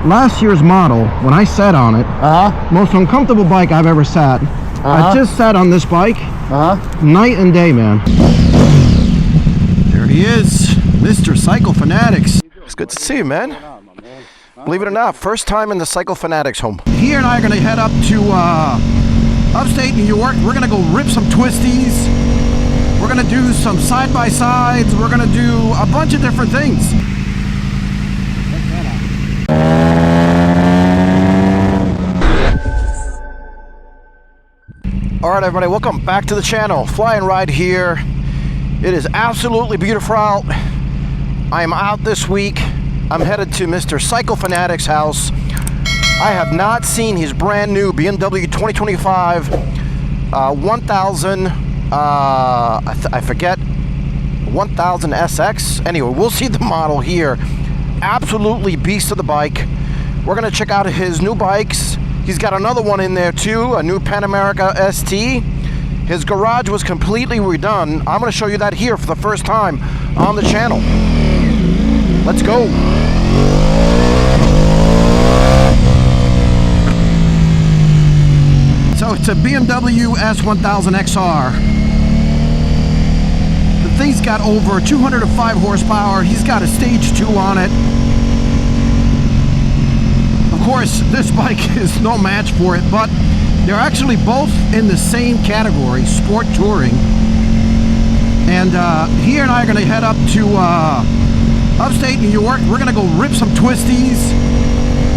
last year's model, when I sat on it, most uncomfortable bike I've ever sat. I just sat on this bike, night and day, man. There he is, Mr. Cycle Fanatics. It's good to see you, man. Believe it or not, first time in the Cycle Fanatics home. He and I are gonna head up to upstate New York. We're gonna go rip some twisties. We're gonna do some side-by-sides. We're gonna do a bunch of different things. Alright everybody, welcome back to the channel. Fly and Ride here. It is absolutely beautiful out. I am out this week. I'm headed to Mr. Cycle Fanatics' house. I have not seen his brand new BMW 2025 1000, I forget, 1000Xr. Anyway, we'll see the model here. Absolutely beast of the bike. We're gonna check out his new bikes. He's got another one in there too, a new Pan America ST. His garage was completely redone. I'm gonna show you that here for the first time on the channel. Let's go. So it's a BMW S1000Xr. The thing's got over 205 horsepower. He's got a stage 2 on it. Of course, this bike is no match for it, but they're actually both in the same category, sport touring. And he and I are going to head up to upstate New York. We're going to go rip some twisties.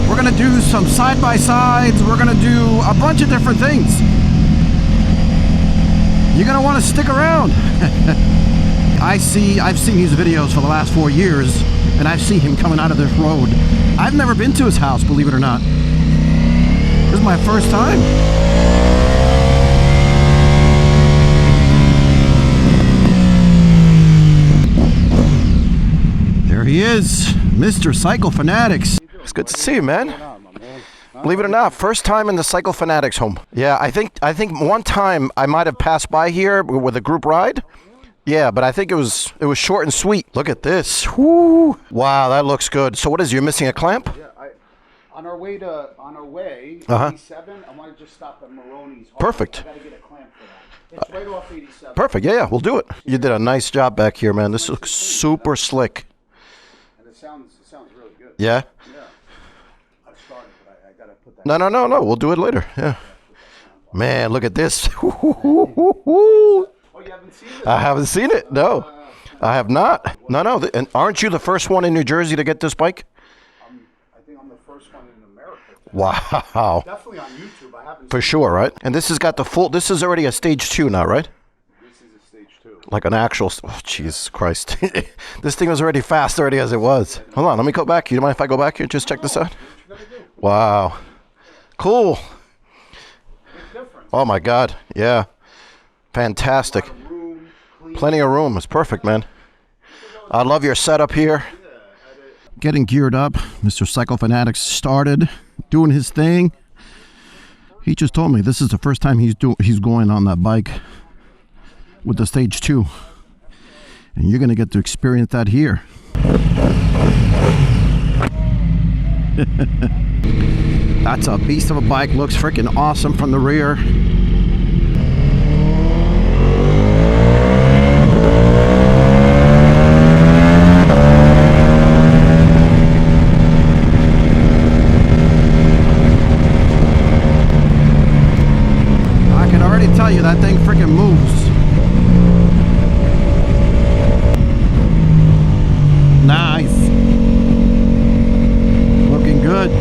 We're going to do some side-by-sides. We're going to do a bunch of different things. You're going to want to stick around. I've seen his videos for the last 4 years, and I've seen him coming out of this road. I've never been to his house, believe it or not. This is my first time. There he is, Mr. Cycle Fanatics. It's good to see you, man. Believe it or not, first time in the Cycle Fanatics home. Yeah, I think one time I might have passed by here with a group ride. Yeah, but I think it was short and sweet. Look at this. Woo. Wow, that looks good. So what is, you're missing a clamp? Yeah, on our way 87, I want to just stop at Maroney's. Perfect. I got to get a clamp for that. It's right off 87. Perfect. Yeah, we'll do it. You did a nice job back here, man. This looks super slick. And it sounds really good. Yeah? Yeah. I've started, but I got to put that. No. We'll do it later. Yeah. Man, look at this. Oh, you haven't seen it? I haven't seen it. No, I have not. No. And aren't you the first one in New Jersey to get this bike? I think I'm the first one in America. Wow. Definitely on YouTube. I haven't. For sure, right? And this has got the full. This is already a stage 2 now, right? This is a stage 2. Like an actual. Oh, Jesus Christ! This thing was already fast already as it was. Hold on, let me go back. You mind if I go back here and just check this out? Wow. Cool. Oh my God. Yeah. Fantastic. Plenty of room. It's perfect, man. I love your setup here. Getting geared up. Mr. Cycle Fanatics started doing his thing. He just told me this is the first time he's going on that bike with the stage 2. And you're going to get to experience that here. That's a beast of a bike. Looks freaking awesome from the rear. Tell you that thing freaking moves. Nice. Looking good.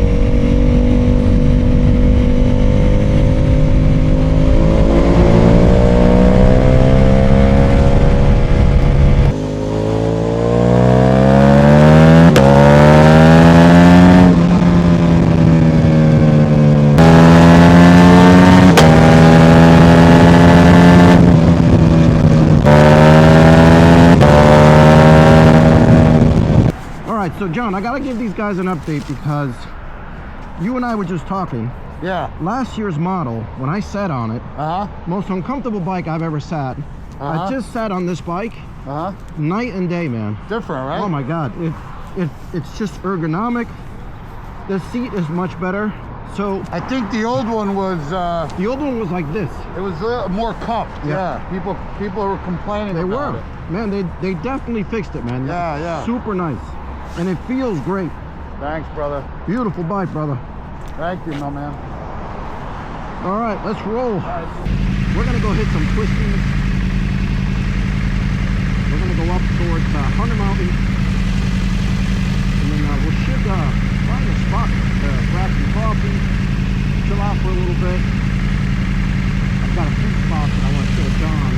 So John, I gotta give these guys an update because you and I were just talking. Yeah. Last year's model, when I sat on it, most uncomfortable bike I've ever sat. I just sat on this bike, night and day, man. Different, right? Oh my God, it's just ergonomic. the seat is much better. So I think the old one was like this. it was a little more cupped. Yeah. Yeah. People were complaining They about were. it. Man, they definitely fixed it, man. Yeah, yeah. Super nice. And it feels great. Thanks, brother. Beautiful bike, brother. Thank you, my man. All right, let's roll. We're gonna go hit some twisties. We're gonna go up towards Hunter Mountain. And then we should find a spot to grab some coffee, chill out for a little bit. I've got a few spots that I want to show John.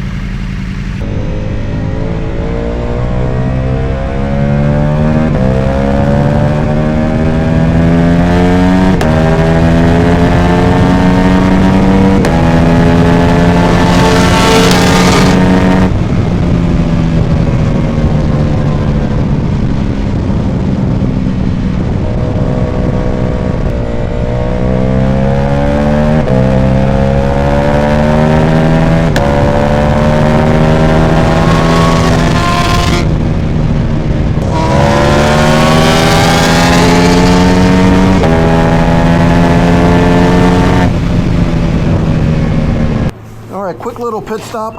Quick little pit stop.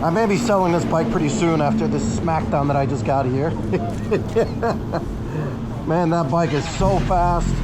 I may be selling this bike pretty soon after this smackdown that I just got here. Man, that bike is so fast.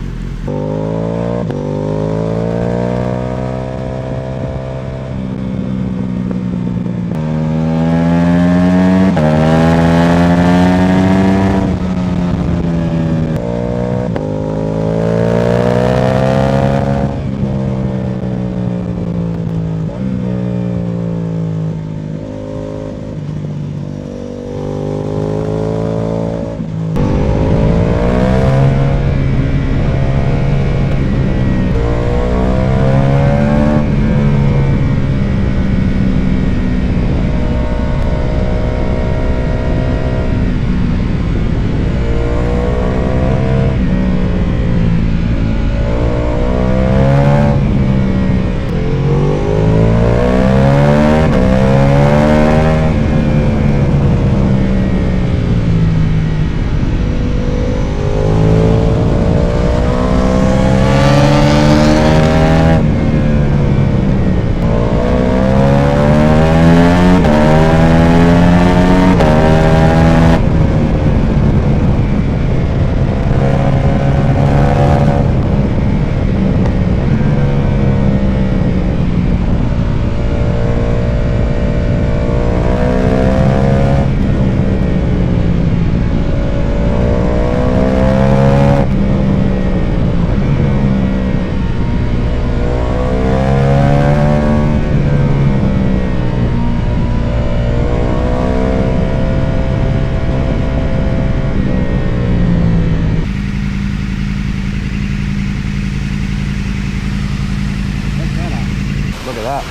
Look at that.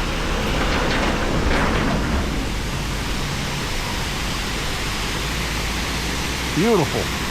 Beautiful.